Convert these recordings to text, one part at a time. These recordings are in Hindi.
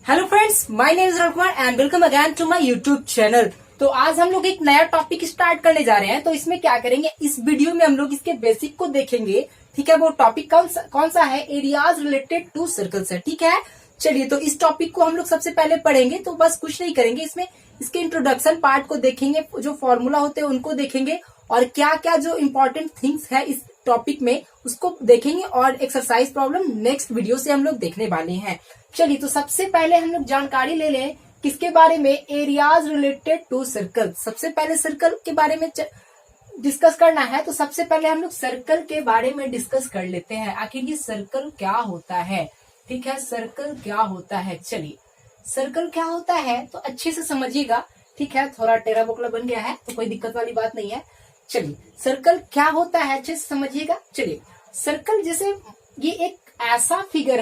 Hello friends, my name is रघुवर and welcome again to my YouTube channel. तो आज हम लोग एक नया टॉपिक स्टार्ट करने जा रहे हैं। तो इसमें क्या करेंगे, इस वीडियो में हम लोग इसके बेसिक को देखेंगे। ठीक है, वो टॉपिक कौन सा है, एरियाज रिलेटेड टू सर्कल्स है। ठीक है, चलिए तो इस टॉपिक को हम लोग सबसे पहले पढ़ेंगे। तो बस कुछ नहीं करेंगे, इसमें इसके इंट्रोडक्शन पार्ट को देखेंगे, जो फॉर्मूला होते हैं उनको देखेंगे, और क्या क्या जो इम्पोर्टेंट थिंग्स है इस टॉपिक में उसको देखेंगे, और एक्सरसाइज प्रॉब्लम नेक्स्ट वीडियो से हम लोग देखने वाले हैं। चलिए तो सबसे पहले हम लोग जानकारी ले लें किसके बारे में, एरियाज रिलेटेड टू सर्कल। सबसे पहले सर्कल के बारे में डिस्कस करना है। तो सबसे पहले हम लोग सर्कल के बारे में डिस्कस कर लेते हैं, आखिर ये सर्कल क्या होता है। ठीक है, सर्कल क्या होता है। चलिए सर्कल क्या होता है तो अच्छे से समझिएगा। ठीक है, थोड़ा टेढ़ा बोकला बन गया है तो कोई दिक्कत वाली बात नहीं है। चलिए सर्कल क्या होता है अच्छे से समझिएगा। चलिए सर्कल जैसे ये एक ऐसा फिगर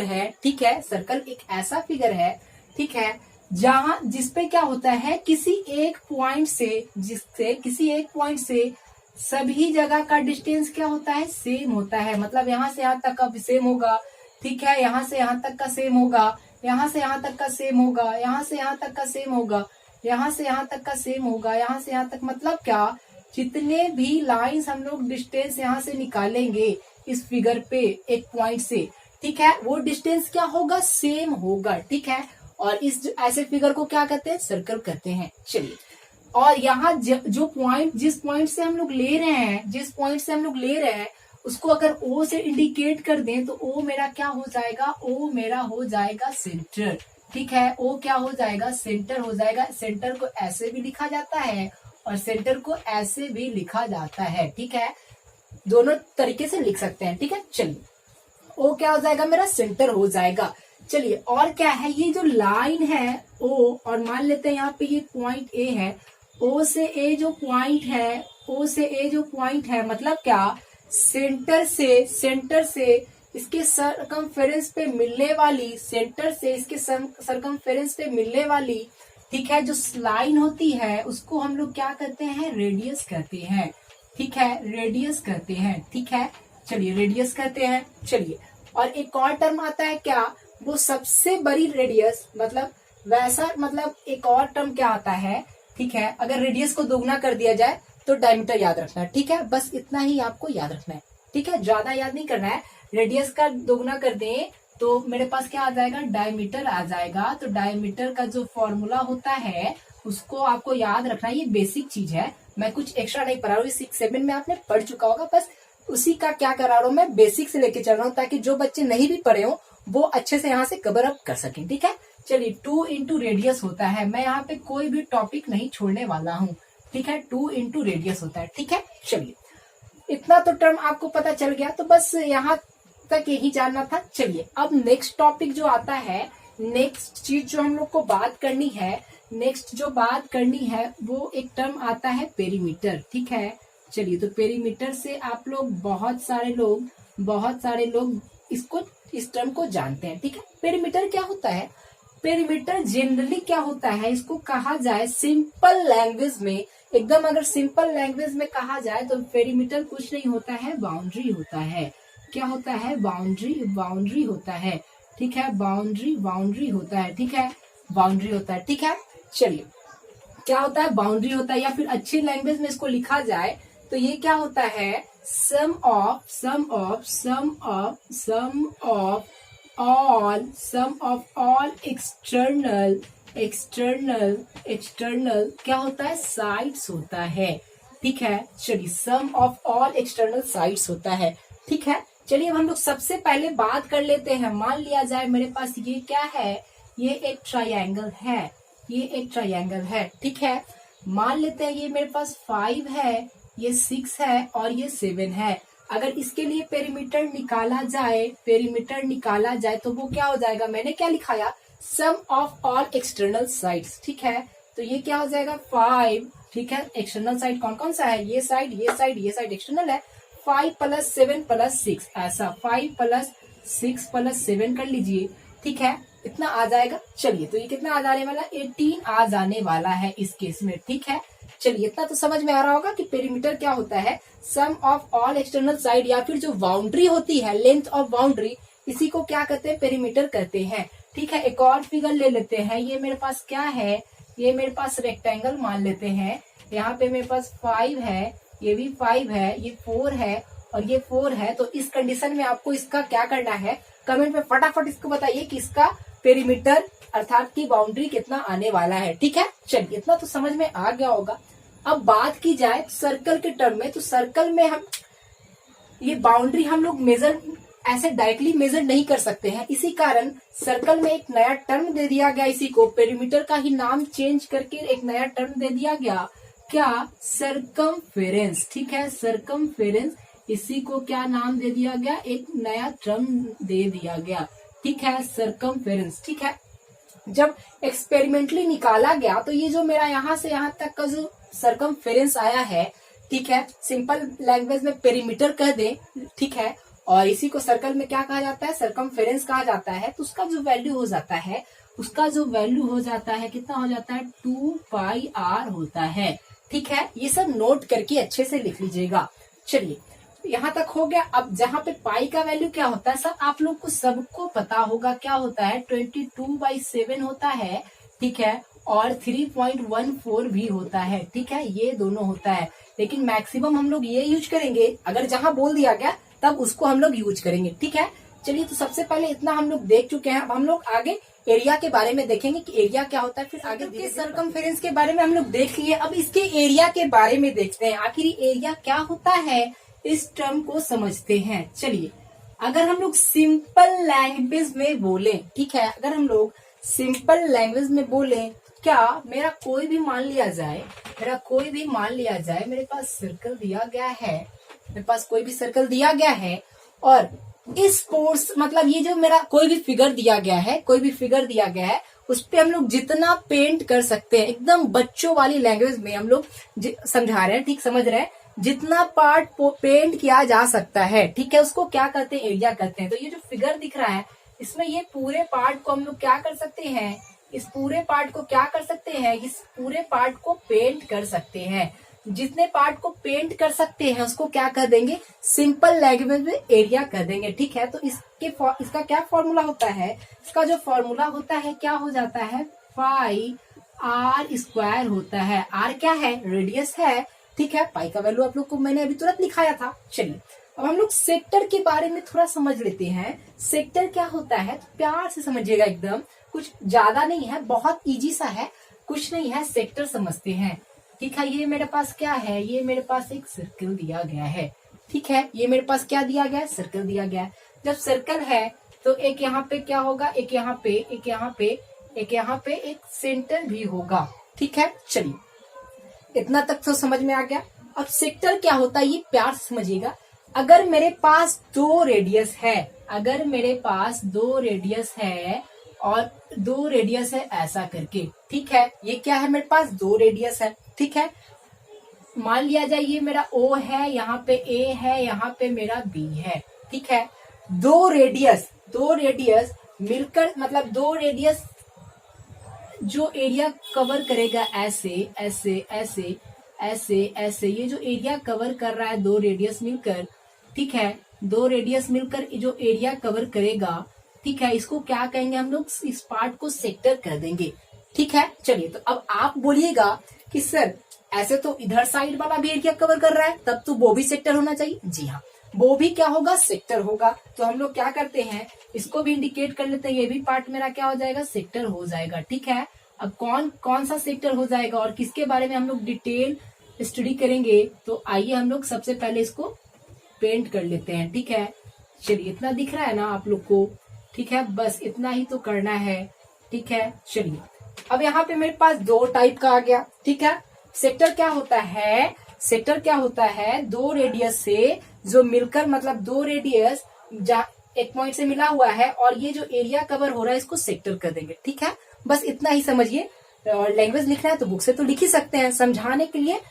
है। ठीक है, सर्कल एक ऐसा फिगर है, ठीक है, जहां जिसपे क्या होता है, किसी एक पॉइंट से सभी जगह का डिस्टेंस क्या होता है, सेम होता है। मतलब यहाँ से यहाँ तक का भी सेम होगा। ठीक है, यहाँ से यहाँ तक का सेम होगा, यहाँ से यहाँ तक का सेम होगा, यहाँ से यहाँ तक का सेम होगा, यहाँ से यहाँ तक का सेम होगा, यहाँ से यहाँ तक। मतलब क्या, जितने भी लाइंस हम लोग डिस्टेंस यहाँ से निकालेंगे इस फिगर पे एक पॉइंट से, ठीक है, वो डिस्टेंस क्या होगा, सेम होगा। ठीक है, और इस ऐसे फिगर को क्या कहते हैं, सर्कल कहते हैं। चलिए, और यहाँ जो पॉइंट जिस पॉइंट से हम लोग ले रहे हैं उसको अगर ओ से इंडिकेट कर दें तो ओ मेरा क्या हो जाएगा, ओ मेरा हो जाएगा सेंटर। ठीक है, ओ क्या हो जाएगा, सेंटर हो जाएगा। सेंटर को ऐसे भी लिखा जाता है और सेंटर को ऐसे भी लिखा जाता है। ठीक है, दोनों तरीके से लिख सकते हैं। ठीक है, चलिए ओ क्या हो जाएगा, मेरा सेंटर हो जाएगा। चलिए, और क्या है, ये जो लाइन है ओ, और मान लेते हैं यहाँ पे ये पॉइंट ए है, ओ से ए जो पॉइंट है, मतलब क्या, सेंटर से इसके सरकमफेरेंस पे मिलने वाली, ठीक है, जो लाइन होती है उसको हम लोग क्या कहते हैं, रेडियस कहते हैं। ठीक है, रेडियस कहते हैं। ठीक है, चलिए रेडियस कहते हैं। चलिए, और एक और टर्म आता है क्या, वो सबसे बड़ी रेडियस, मतलब एक और टर्म क्या आता है। ठीक है, अगर रेडियस को दोगुना कर दिया जाए तो डायमीटर याद रखना है। ठीक है, बस इतना ही आपको याद रखना है। ठीक है, ज्यादा याद नहीं करना है। रेडियस का दोगुना कर दें तो मेरे पास क्या आ जाएगा, डायमीटर आ जाएगा। तो डायमीटर का जो फॉर्मूला होता है उसको आपको याद रखना है। ये बेसिक चीज है, मैं कुछ एक्स्ट्रा नहीं पढ़ा रहा हूँ, 6-7 में आपने पढ़ चुका होगा। बस उसी का क्या करा रहा हूँ, मैं बेसिक से लेके चल रहा हूँ, ताकि जो बच्चे नहीं भी पढ़े हो वो अच्छे से यहाँ से कवर अप कर सकें। ठीक है, चलिए 2 इंटू रेडियस होता है। मैं यहाँ पे कोई भी टॉपिक नहीं छोड़ने वाला हूँ। ठीक है, 2 इंटू रेडियस होता है। ठीक है, चलिए इतना तो टर्म आपको पता चल गया, तो बस यहाँ तक यही जानना था। चलिए अब नेक्स्ट टॉपिक जो आता है, नेक्स्ट चीज जो हम लोग को बात करनी है, वो एक टर्म आता है पेरीमीटर। ठीक है, चलिए तो पेरीमीटर से आप लोग बहुत सारे लोग इस टर्म को जानते हैं। ठीक है, पेरीमीटर क्या होता है, पेरीमीटर जनरली क्या होता है, इसको कहा जाए सिंपल लैंग्वेज में, एकदम अगर सिंपल लैंग्वेज में कहा जाए तो पेरीमीटर कुछ नहीं होता है, बाउंड्री होता है। क्या होता है, बाउंड्री होता है। ठीक है, बाउंड्री होता है। ठीक है, बाउंड्री होता है। ठीक है, चलिए क्या होता है, बाउंड्री होता है, या फिर अच्छी लैंग्वेज में इसको लिखा जाए तो ये क्या होता है, सम ऑफ ऑल एक्सटर्नल क्या होता है, साइड्स होता है। ठीक है, चलिए सम ऑफ ऑल एक्सटर्नल साइड्स होता है। ठीक है, चलिए अब हम लोग सबसे पहले बात कर लेते हैं। मान लिया जाए मेरे पास ये क्या है, ये एक ट्रायंगल है। ठीक है, मान लेते हैं ये मेरे पास 5 है, ये 6 है और ये 7 है। अगर इसके लिए पेरीमीटर निकाला जाए तो वो क्या हो जाएगा, मैंने क्या लिखाया, सम ऑफ ऑल एक्सटर्नल साइड्स। ठीक है, तो ये क्या हो जाएगा, 5। ठीक है, एक्सटर्नल साइड कौन कौन सा है, ये साइड एक्सटर्नल है। 5 + 7 + 6, ऐसा 5 + 6 + 7 कर लीजिए। ठीक है, इतना आ जाएगा। चलिए तो ये कितना आ जाने वाला, 18 आ जाने वाला है इस केस में। ठीक है, चलिए इतना तो समझ में आ रहा होगा कि पेरीमीटर क्या होता है, सम ऑफ ऑल एक्सटर्नल साइड, या फिर जो बाउंड्री होती है, लेंथ ऑफ बाउंड्री, इसी को क्या कहते हैं, पेरीमीटर कहते हैं। ठीक है, एक और फिगर ले लेते हैं। ये मेरे पास क्या है, ये मेरे पास रेक्टेंगल मान लेते हैं। यहाँ पे मेरे पास 5 है, ये भी 5 है, ये 4 है और ये 4 है। तो इस कंडीशन में आपको इसका क्या करना है, कमेंट में फटाफट इसको बताइए कि इसका पेरीमीटर अर्थात की बाउंड्री कितना आने वाला है। ठीक है, चलिए इतना तो समझ में आ गया होगा। अब बात की जाए सर्कल के टर्म में, तो सर्कल में हम ये बाउंड्री हम लोग मेजर ऐसे डायरेक्टली मेजर नहीं कर सकते हैं। इसी कारण सर्कल में एक नया टर्म दे दिया गया, इसी को पेरीमीटर का ही नाम चेंज करके एक नया टर्म दे दिया गया। क्या, सर्कमफेरेंस। ठीक है, सर्कमफेरेंस, इसी को क्या नाम दे दिया गया, एक नया टर्म दे दिया गया। ठीक है, सर्कमफेरेंस। ठीक है, जब एक्सपेरिमेंटली निकाला गया तो ये जो मेरा यहाँ से यहाँ तक का जो सर्कमफेरेंस आया है, ठीक है, सिंपल लैंग्वेज में पेरीमीटर कह दे। ठीक है, और इसी को सर्कल में क्या कहा जाता है, सर्कमफेरेंस कहा जाता है। तो उसका जो वैल्यू हो जाता है, उसका जो वैल्यू हो जाता है कितना हो जाता है, 2πr होता है। ठीक है, ये सब नोट करके अच्छे से लिख लीजिएगा। चलिए यहाँ तक हो गया। अब जहाँ पे पाई का वैल्यू क्या होता है, सब आप लोग को सबको पता होगा क्या होता है, 22/7 होता है। ठीक है, और 3.14 भी होता है। ठीक है, ये दोनों होता है, लेकिन मैक्सिमम हम लोग ये यूज करेंगे, अगर जहाँ बोल दिया गया तब उसको हम लोग यूज करेंगे। ठीक है, चलिए तो सबसे पहले इतना हम लोग देख चुके हैं। अब हम लोग आगे एरिया के बारे में देखेंगे कि एरिया क्या होता है, फिर आगे सर्कमफेरेंस के बारे में हम लोग देख लिए। अब इसके एरिया के बारे में देखते हैं, आखिर एरिया क्या होता है, इस टर्म को समझते हैं। चलिए, अगर हम लोग सिंपल लैंग्वेज में बोले, ठीक है, अगर हम लोग सिंपल लैंग्वेज में बोले, क्या मेरा कोई भी मान लिया जाए, मेरे पास सर्कल दिया गया है, मेरे पास कोई भी सर्कल दिया गया है, और इस कोर्स मतलब ये जो मेरा कोई भी फिगर दिया गया है, उस पे हम लोग जितना पेंट कर सकते हैं, एकदम बच्चों वाली लैंग्वेज में हम लोग समझा रहे हैं, ठीक समझ रहे हैं, जितना पार्ट पेंट किया जा सकता है, ठीक है, उसको क्या कहते हैं, एरिया कहते हैं। तो ये जो फिगर दिख रहा है, इसमें ये पूरे पार्ट को हम लोग क्या कर सकते हैं, इस पूरे पार्ट को पेंट कर सकते हैं। जितने पार्ट को पेंट कर सकते हैं उसको क्या कर देंगे, सिंपल लैंग्वेज में एरिया कर देंगे। ठीक है, तो इसका क्या फॉर्मूला होता है, इसका जो फॉर्मूला होता है क्या हो जाता है, पाई r स्क्वायर होता है। r क्या है, रेडियस है। ठीक है, पाई का वैल्यू आप लोग को मैंने अभी तुरंत लिखाया था। चलिए अब हम लोग सेक्टर के बारे में थोड़ा समझ लेते हैं। सेक्टर क्या होता है, तो प्यार से समझिएगा, एकदम कुछ ज्यादा नहीं है, बहुत इजी सा है, कुछ नहीं है, सेक्टर समझते हैं। ठीक है, ये मेरे पास क्या है, ये मेरे पास एक सर्कल दिया गया है। ठीक है, ये मेरे पास क्या दिया गया है, सर्कल दिया गया है। जब सर्कल है तो एक यहाँ पे क्या होगा, एक यहाँ पे, एक यहाँ पे, एक यहाँ पे, एक सेंटर भी होगा। ठीक है, चलिए इतना तक तो समझ में आ गया। अब सेक्टर क्या होता है ये प्यार से समझिएगा। अगर मेरे पास दो रेडियस है और दो रेडियस है ऐसा करके, ठीक है, ये क्या है, मेरे पास दो रेडियस है। ठीक है, मान लिया जाए ये मेरा O है, यहाँ पे A है, यहाँ पे मेरा B है। ठीक है, दो रेडियस मिलकर मतलब दो रेडियस जो एरिया कवर करेगा, ऐसे ऐसे ऐसे ऐसे ऐसे, ये जो एरिया कवर कर रहा है दो रेडियस मिलकर, ठीक है, दो रेडियस मिलकर जो एरिया कवर करेगा, ठीक है, इसको क्या कहेंगे हम लोग, इस पार्ट को सेक्टर कर देंगे। ठीक है, चलिए तो अब आप बोलिएगा कि सर ऐसे तो इधर साइड वाला भी एरिया कवर कर रहा है, तब तो वो भी सेक्टर होना चाहिए। जी हाँ, वो भी क्या होगा, सेक्टर होगा। तो हम लोग क्या करते हैं, इसको भी इंडिकेट कर लेते हैं, ये भी पार्ट मेरा क्या हो जाएगा, सेक्टर हो जाएगा। ठीक है, अब कौन सा सेक्टर हो जाएगा और किसके बारे में हम लोग डिटेल स्टडी करेंगे, तो आइए हम लोग सबसे पहले इसको पेंट कर लेते हैं। ठीक है, चलिए इतना दिख रहा है ना आप लोग को, ठीक है, बस इतना ही तो करना है। ठीक है, चलिए अब यहाँ पे मेरे पास दो टाइप का आ गया। ठीक है, सेक्टर क्या होता है, दो रेडियस से जो मिलकर, मतलब दो रेडियस एक पॉइंट से मिला हुआ है और ये जो एरिया कवर हो रहा है इसको सेक्टर कर देंगे। ठीक है, बस इतना ही समझिए। और लैंग्वेज लिखना है तो बुक से तो लिख ही सकते हैं, समझाने के लिए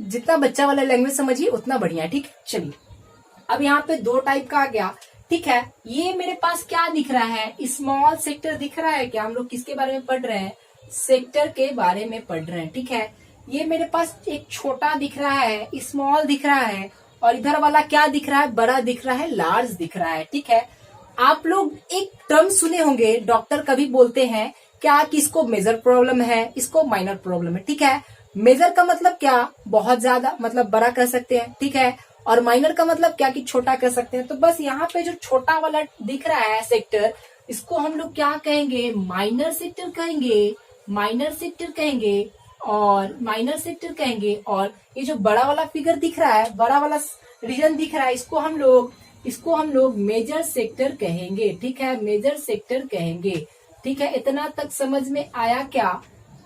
जितना बच्चा वाला लैंग्वेज समझिए उतना बढ़िया है। ठीक है, चलिए अब यहाँ पे दो टाइप का आ गया। ठीक है, ये मेरे पास क्या दिख रहा है, स्मॉल सेक्टर दिख रहा है क्या, हम लोग किसके बारे में पढ़ रहे हैं, सेक्टर के बारे में पढ़ रहे हैं। ठीक है, ये मेरे पास एक छोटा दिख रहा है, स्मॉल दिख रहा है, और इधर वाला क्या दिख रहा है, बड़ा दिख रहा है, लार्ज दिख रहा है। ठीक है, आप लोग एक टर्म सुने होंगे, डॉक्टर कभी बोलते हैं क्या कि इसको मेजर प्रॉब्लम है, इसको माइनर प्रॉब्लम है, ठीक है। मेजर का मतलब क्या, बहुत ज्यादा, मतलब बड़ा कह सकते हैं, ठीक है। और माइनर का मतलब क्या कि छोटा कह सकते हैं। तो बस यहाँ पे जो छोटा वाला दिख रहा है सेक्टर, इसको हम लोग क्या कहेंगे, माइनर सेक्टर कहेंगे, माइनर सेक्टर कहेंगे और माइनर सेक्टर कहेंगे। और ये जो बड़ा वाला फिगर दिख रहा है, बड़ा वाला रीजन दिख रहा है, इसको हम लोग मेजर सेक्टर कहेंगे, ठीक है, मेजर सेक्टर कहेंगे, ठीक है। इतना तक समझ में आया क्या,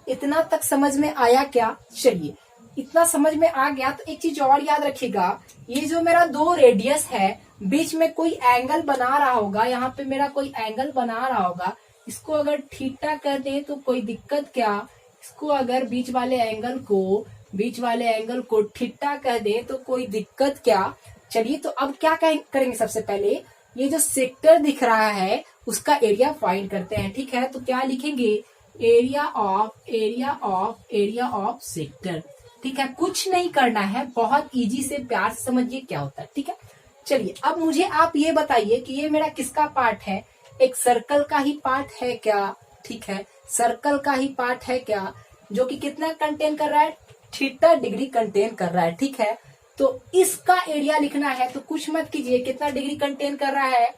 इतना तक समझ में आया क्या? चलिए, इतना समझ में आ गया तो एक चीज और याद रखिएगा, ये जो मेरा 2 रेडियस है, बीच में कोई एंगल बना रहा होगा, यहाँ पे मेरा कोई एंगल बना रहा होगा, इसको अगर थीटा कर दे तो कोई दिक्कत क्या? इसको अगर बीच वाले एंगल को थीटा कह दे तो कोई दिक्कत क्या? चलिए, तो अब क्या करेंगे, सबसे पहले ये जो सेक्टर दिख रहा है उसका एरिया फाइंड करते हैं, ठीक है। तो क्या लिखेंगे, एरिया ऑफ सेक्टर, ठीक है। कुछ नहीं करना है, बहुत इजी से प्यार से समझिए क्या होता है, ठीक है। चलिए, अब मुझे आप ये बताइए कि ये मेरा किसका पार्ट है, एक सर्कल का ही पार्ट है क्या? ठीक है, सर्कल का ही पार्ट है क्या, जो कि कितना कंटेन कर रहा है, थीटा डिग्री कंटेन कर रहा है, ठीक है। तो इसका एरिया लिखना है तो कुछ मत कीजिए, कितना डिग्री कंटेन कर रहा है,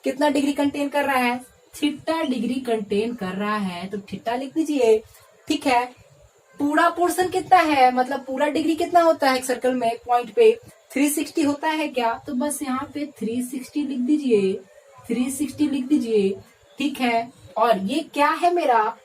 कितना डिग्री कंटेन कर रहा है, थीटा डिग्री कंटेन कर रहा है, तो थीटा लिख दीजिए, ठीक है। पूरा पोर्शन कितना है, मतलब पूरा डिग्री कितना होता है एक सर्कल में, पॉइंट पे 360 होता है क्या? तो बस यहाँ पे 360 लिख दीजिए, 360 लिख दीजिए, ठीक है। और ये क्या है मेरा,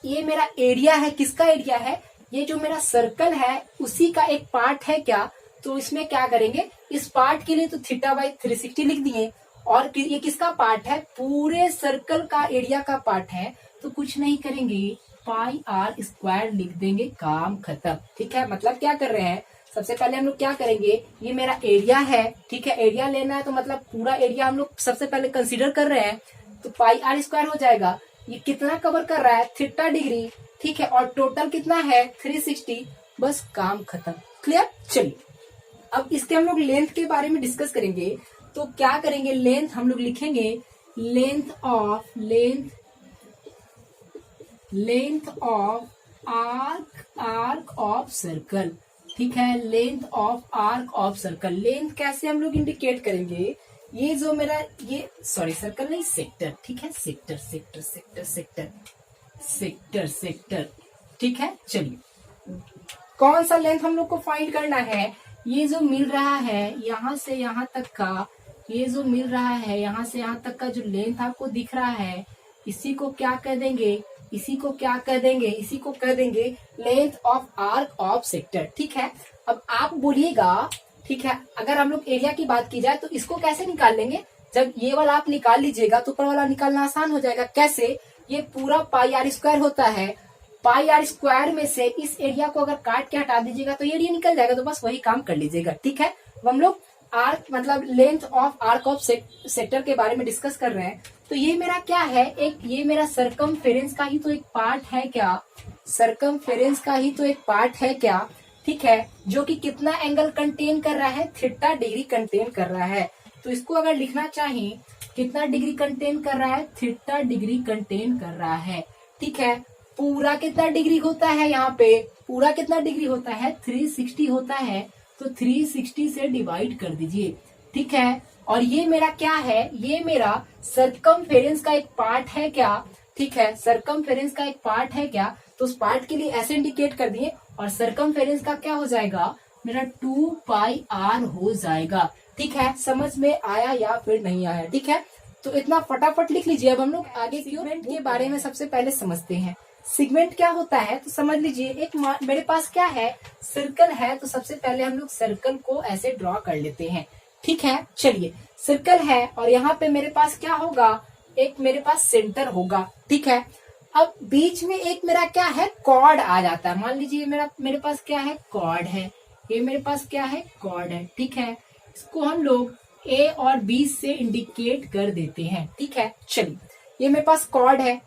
ये मेरा एरिया है, किसका एरिया है, ये जो मेरा सर्कल है उसी का एक पार्ट है क्या? तो इसमें क्या करेंगे, इस पार्ट के लिए तो थीटा बाई 360 लिख दिए, और ये किसका पार्ट है, पूरे सर्कल का एरिया का पार्ट है, तो कुछ नहीं करेंगे, पाई आर स्क्वायर लिख देंगे, काम खत्म, ठीक है। मतलब क्या कर रहे हैं, सबसे पहले हम लोग क्या करेंगे, ये मेरा एरिया है, ठीक है, एरिया लेना है तो मतलब पूरा एरिया हम लोग सबसे पहले कंसीडर कर रहे हैं, तो पाई आर स्क्वायर हो जाएगा। ये कितना कवर कर रहा है, थीटा डिग्री, ठीक है, और टोटल कितना है 360, बस काम खत्म, क्लियर। चलिए, अब इसके हम लोग लेंथ के बारे में डिस्कस करेंगे। तो क्या करेंगे, लेंथ हम लोग लिखेंगे, length of arc of circle, ठीक है, length of arc of circle. Length कैसे हम लोग इंडिकेट करेंगे, ये जो मेरा ये सर्कल नहीं, सेक्टर, ठीक है, सेक्टर, ठीक है। चलिए, कौन सा लेंथ हम लोग को फाइंड करना है, ये जो मिल रहा है यहाँ से यहाँ तक का, ये जो मिल रहा है यहाँ से यहाँ तक का जो लेंथ आपको दिख रहा है, इसी को क्या कह देंगे, इसी को कह देंगे length of arc of sector, ठीक है। अब आप बोलिएगा, ठीक है, अगर हम लोग एरिया की बात की जाए तो इसको कैसे निकाल लेंगे, जब ये वाला आप निकाल लीजिएगा तो ऊपर वाला निकालना आसान हो जाएगा। कैसे, ये पूरा पाई आर स्क्वायर होता है, पाई आर स्क्वायर में से इस एरिया को अगर काट के हटा दीजिएगा तो एरिया निकल जाएगा, तो बस वही काम कर लीजिएगा, ठीक है। अब हम लोग आर्क मतलब length of arc of sector के बारे में डिस्कस कर रहे हैं। तो ये मेरा क्या है, एक ये मेरा सरकमफेरेंस का ही तो एक पार्ट है क्या, सरकमफेरेंस का ही तो एक पार्ट है क्या, ठीक है, जो कि कितना एंगल कंटेन कर रहा है, थीटा डिग्री कंटेन कर रहा है। तो इसको अगर लिखना चाहिए, कितना डिग्री कंटेन कर रहा है, थीटा डिग्री कंटेन कर रहा है, ठीक है। पूरा कितना डिग्री होता है, यहाँ पे पूरा कितना डिग्री होता है, 360 होता है, तो 360 से डिवाइड कर दीजिए, ठीक है। और ये मेरा क्या है, ये मेरा सरकमफेरेंस का एक पार्ट है क्या, ठीक है, सरकमफेरेंस का एक पार्ट है क्या, तो उस पार्ट के लिए ऐसे इंडिकेट कर दिए, और सरकमफेरेंस का क्या हो जाएगा, मेरा 2 पाई आर हो जाएगा, ठीक है। समझ में आया या फिर नहीं आया, ठीक है। तो इतना फटाफट लिख लीजिए। अब हम लोग आगे सेगमेंट के बारे में सबसे पहले समझते हैं। सेगमेंट क्या होता है, तो समझ लीजिए, एक मेरे पास क्या है, सर्कल है, तो सबसे पहले हम लोग सर्कल को ऐसे ड्रॉ कर लेते हैं, ठीक है। चलिए, सर्कल है और यहाँ पे मेरे पास क्या होगा, एक मेरे पास सेंटर होगा, ठीक है। अब बीच में एक मेरा क्या है, कॉर्ड आ जाता है। मान लीजिए मेरे पास क्या है, कॉर्ड है, ये मेरे पास क्या है, कॉर्ड है, ठीक है। इसको हम लोग ए और बी से इंडिकेट कर देते हैं, ठीक है। चलिए, ये मेरे पास कॉर्ड है,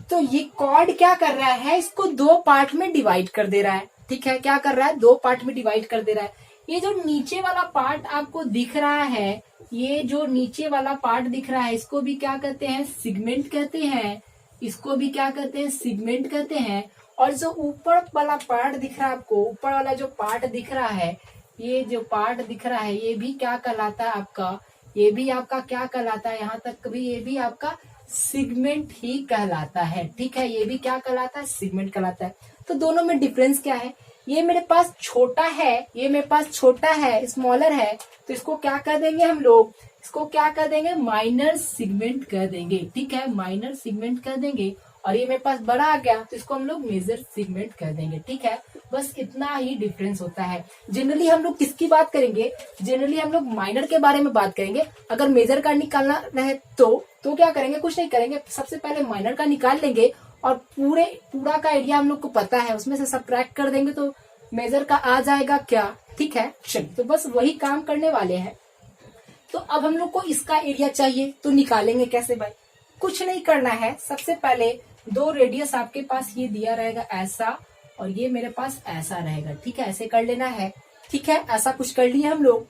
तो ये कॉर्ड क्या कर रहा है, इसको 2 पार्ट में डिवाइड कर दे रहा है, ठीक है। क्या कर रहा है, 2 पार्ट में डिवाइड कर दे रहा है। ये जो नीचे वाला पार्ट आपको दिख रहा है, ये जो नीचे वाला पार्ट दिख रहा है, इसको भी क्या कहते हैं, सेगमेंट कहते हैं। इसको भी क्या कहते हैं, सेगमेंट कहते हैं। और जो ऊपर वाला पार्ट दिख रहा है आपको, ऊपर वाला जो पार्ट दिख रहा है, ये जो पार्ट दिख रहा है, ये भी क्या कहलाता है आपका, ये भी आपका क्या कहलाता है, यहाँ तक भी ये भी आपका सेगमेंट ही कहलाता है। ठीक है, ये भी क्या कहलाता है, सेगमेंट कहलाता है। तो दोनों में डिफरेंस क्या है, ये मेरे पास छोटा है, ये मेरे पास छोटा है, स्मॉलर है, तो इसको क्या कह देंगे हम लोग, इसको क्या कह देंगे, माइनर सेगमेंट कह देंगे। ठीक है, माइनर सेगमेंट कह देंगे। और ये मेरे पास बड़ा आ गया तो इसको हम लोग मेजर सेगमेंट कह देंगे। ठीक है, बस इतना ही डिफरेंस होता है। जनरली हम लोग किसकी बात करेंगे, जनरली हम लोग माइनर के बारे में बात करेंगे। अगर मेजर का निकालना रहे तो क्या करेंगे, कुछ नहीं करेंगे, सबसे पहले माइनर का निकाल लेंगे और पूरा का एरिया हम लोग को पता है, उसमें से सब्ट्रैक्ट कर देंगे तो मेजर का आ जाएगा क्या। ठीक है, चलिए, तो बस वही काम करने वाले हैं। तो अब हम लोग को इसका एरिया चाहिए, तो निकालेंगे कैसे भाई, कुछ नहीं करना है। सबसे पहले दो रेडियस आपके पास ये दिया रहेगा ऐसा, और ये मेरे पास ऐसा रहेगा। ठीक है, ऐसे कर लेना है। ठीक है, ऐसा कुछ कर लिए हम लोग।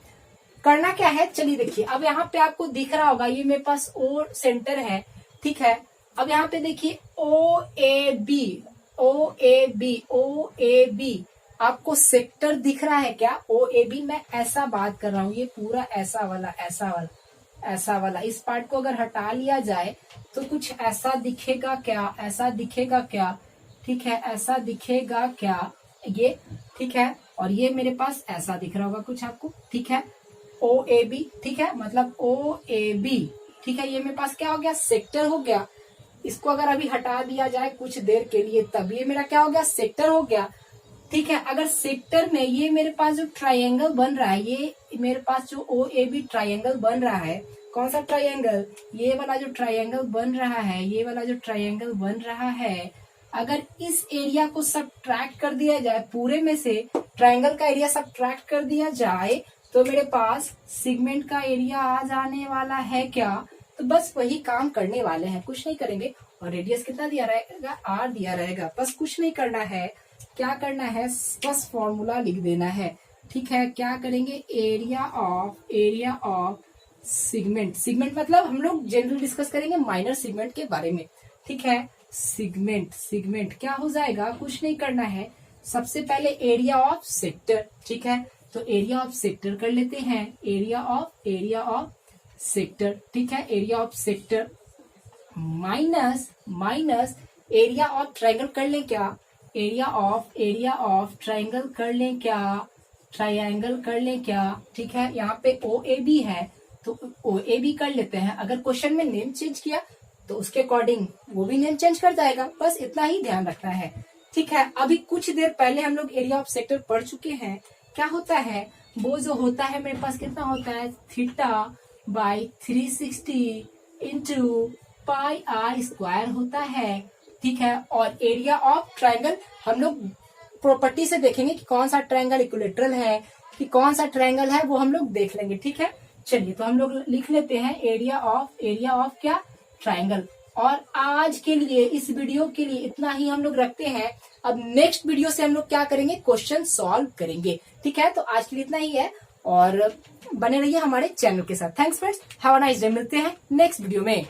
करना क्या है, चलिए देखिए, अब यहाँ पे आपको दिख रहा होगा, ये मेरे पास ओ सेंटर है। ठीक है, अब यहाँ पे देखिए O A B, O A B, O A B, आपको सेक्टर दिख रहा है क्या, ओ ए बी। मैं ऐसा बात कर रहा हूँ, ये पूरा ऐसा वाला, ऐसा वाला, ऐसा वाला, इस पार्ट को अगर हटा लिया जाए तो कुछ ऐसा दिखेगा क्या, ऐसा दिखेगा क्या। ठीक है, ऐसा दिखेगा क्या ये। ठीक है, और ये मेरे पास ऐसा दिख रहा होगा कुछ आपको। ठीक है, ओ ए बी। ठीक है, मतलब ओ ए बी। ठीक है, ये मेरे पास क्या हो गया, सेक्टर हो गया। इसको अगर अभी हटा दिया जाए कुछ देर के लिए, तब ये मेरा क्या हो गया, सेक्टर हो गया। ठीक है, अगर सेक्टर में ये मेरे पास जो ट्रायंगल बन रहा है, ये मेरे पास जो ओ ए बी ट्रायंगल बन रहा है, कौन सा ट्रायंगल, ये वाला जो ट्रायंगल बन रहा है, ये वाला जो ट्रायंगल बन रहा है, अगर इस एरिया को सब्ट्रैक्ट कर दिया जाए, पूरे में से ट्रायंगल का एरिया सब्ट्रैक्ट कर दिया जाए, तो मेरे पास सेगमेंट का एरिया आ जाने वाला है क्या। तो बस वही काम करने वाले हैं, कुछ नहीं करेंगे। और रेडियस कितना दिया रहेगा, आर दिया रहेगा। बस कुछ नहीं करना है, क्या करना है, बस फॉर्मूला लिख देना है। ठीक है, क्या करेंगे, एरिया ऑफ सेगमेंट। सेगमेंट मतलब हम लोग जनरल डिस्कस करेंगे माइनर सेगमेंट के बारे में। ठीक है, सेगमेंट क्या हो जाएगा, कुछ नहीं करना है, सबसे पहले एरिया ऑफ सेक्टर। ठीक है, तो एरिया ऑफ सेक्टर कर लेते हैं, एरिया ऑफ सेक्टर। ठीक है, area of sector minus area of triangle कर लें क्या, एरिया ऑफ ट्रायंगल कर लें क्या, ट्रायंगल कर लें क्या। ठीक है, यहाँ पे ओ ए बी है तो ओ ए बी कर लेते हैं। अगर क्वेश्चन में नेम चेंज किया तो उसके अकॉर्डिंग वो भी नेम चेंज कर जाएगा, बस इतना ही ध्यान रखना है। ठीक है, अभी कुछ देर पहले हम लोग एरिया ऑफ सेक्टर पढ़ चुके हैं। क्या होता है, वो जो होता है मेरे पास कितना होता है, theta by 360 into pi r square होता है। ठीक है, और एरिया ऑफ ट्रायंगल हम लोग प्रॉपर्टी से देखेंगे कि कौन सा ट्रायंगल इक्विलेटरल है, कि कौन सा ट्रायंगल है, वो हम लोग देख लेंगे। ठीक है, चलिए, तो हम लोग लिख लेते हैं एरिया ऑफ क्या, ट्रायंगल। और आज के लिए, इस वीडियो के लिए इतना ही हम लोग रखते हैं। अब नेक्स्ट वीडियो से हम लोग क्या करेंगे, क्वेश्चन सॉल्व करेंगे। ठीक है, तो आज के लिए इतना ही है, और बने रहिए हमारे चैनल के साथ। Thanks friends, have a nice day. मिलते हैं नेक्स्ट वीडियो में।